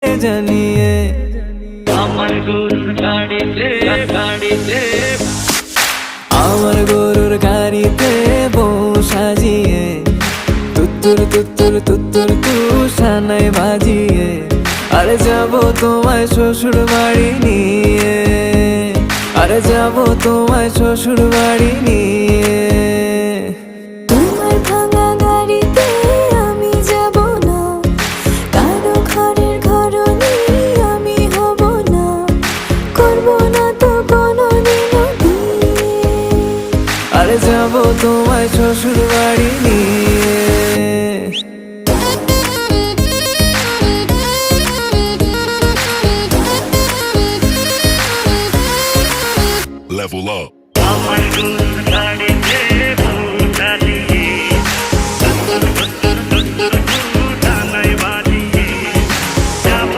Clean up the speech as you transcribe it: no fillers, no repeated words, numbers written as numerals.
জানিয়ে আমার গরুর গাড়িতে আমার গরুর গাড়িতে বউ সাজিয়ে তুত্তুর তুত্তুর তুত্তুর তুষানায় বাজিয়ে আরে যাব তোমায় শ্বশুর বাড়ি নিয়ে, আরে যাব তোমায় শ্বশুর বাড়ি নিয়ে। তোমার ভাঙা গাড়িতে আমি যাব না, কারো ঘরের ঘরনি আমি হব না, করব না তো কোনোদিনও বিয়ে। আরে যাব তোমায় শ্বশুর বাড়ি নিয়ে। Level up. আমার গরুর